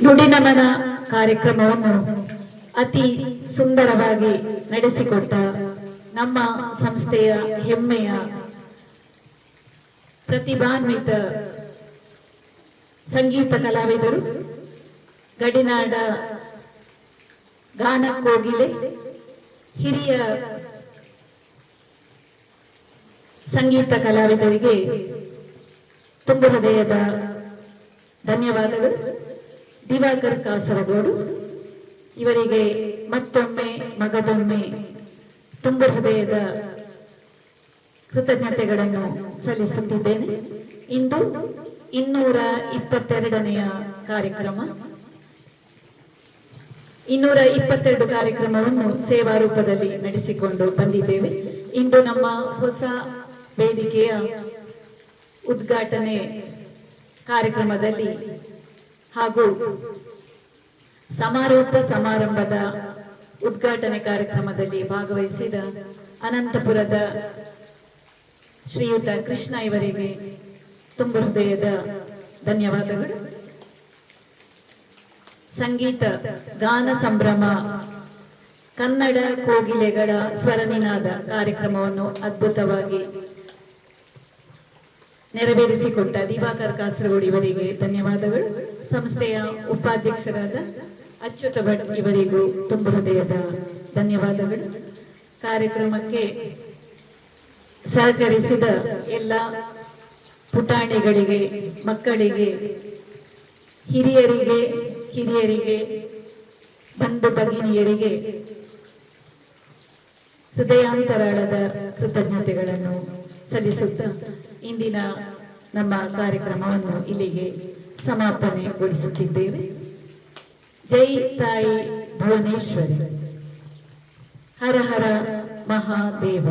ನುಡಿನಮನ ಕಾರ್ಯಕ್ರಮವನ್ನು ಅತಿ ಸುಂದರವಾಗಿ ನಡೆಸಿಕೊಟ್ಟ ನಮ್ಮ ಸಂಸ್ಥೆಯ ಹೆಮ್ಮೆಯ ಪ್ರತಿಭಾನ್ವಿತ ಸಂಗೀತ ಕಲಾವಿದರು, ಗಡಿನಾಡ ಗಾನ ಕೋಗಿಲೆ, ಹಿರಿಯ ಸಂಗೀತ ಕಲಾವಿದರಿಗೆ ತುಂಬ ಹೃದಯದ ಧನ್ಯವಾದಗಳು. ದಿವಾಕರ್ ಕಾಸರಗೋಡು ಇವರಿಗೆ ಮತ್ತೊಮ್ಮೆ ಮಗದೊಮ್ಮೆ ತುಂಬ ಹೃದಯದ ಕೃತಜ್ಞತೆಗಳನ್ನು ಸಲ್ಲಿಸುತ್ತಿದ್ದೇನೆ. ಇಂದು 222ನೆಯ ಕಾರ್ಯಕ್ರಮ. 222 ಕಾರ್ಯಕ್ರಮವನ್ನು ಸೇವಾ ರೂಪದಲ್ಲಿ ನಡೆಸಿಕೊಂಡು ಬಂದಿದ್ದೇವೆ. ಇಂದು ನಮ್ಮ ಹೊಸ ವೇದಿಕೆಯ ಉದ್ಘಾಟನೆ ಕಾರ್ಯಕ್ರಮದಲ್ಲಿ ಹಾಗೂ ಸಮಾರೋಪ ಸಮಾರಂಭದ ಉದ್ಘಾಟನೆ ಕಾರ್ಯಕ್ರಮದಲ್ಲಿ ಭಾಗವಹಿಸಿದ ಅನಂತಪುರದ ಶ್ರೀಯುತ ಕೃಷ್ಣ ಇವರಿಗೆ ತುಂಬ ಹೃದಯದ ಧನ್ಯವಾದಗಳು. ಸಂಗೀತ ಗಾನ ಸಂಭ್ರಮ ಕನ್ನಡ ಕೋಗಿಲೆಗಳ ಸ್ವರನಿನಾದ ಕಾರ್ಯಕ್ರಮವನ್ನು ಅದ್ಭುತವಾಗಿ ನೆರವೇರಿಸಿಕೊಟ್ಟ ದಿವಾಕರ್ ಕಾಸರಗೋಡು ಇವರಿಗೆ ಧನ್ಯವಾದಗಳು. ಸಂಸ್ಥೆಯ ಉಪಾಧ್ಯಕ್ಷರಾದ ಅಚ್ಯುತ ಭಟ್ ಇವರಿಗೂ ತುಂಬ ಹೃದಯದ ಧನ್ಯವಾದಗಳು. ಕಾರ್ಯಕ್ರಮಕ್ಕೆ ಸಹಕರಿಸಿದ ಎಲ್ಲ ಪುಟಾಣಿಗಳಿಗೆ, ಮಕ್ಕಳಿಗೆ, ಹಿರಿಯರಿಗೆ, ಬಂಧು ಭಗಿನಿಯರಿಗೆ ಹೃದಯಾಂತರಾಳದ ಕೃತಜ್ಞತೆಗಳನ್ನು ಸಲ್ಲಿಸುತ್ತಾ ಇಂದಿನ ನಮ್ಮ ಕಾರ್ಯಕ್ರಮವನ್ನು ಇಲ್ಲಿಗೆ ಸಮಾಪನೆಗೊಳಿಸುತ್ತಿದ್ದೇವೆ. ಜೈ ತಾಯಿ ಭುವನೇಶ್ವರಿ, ಹರ ಹರ ಮಹಾದೇವ.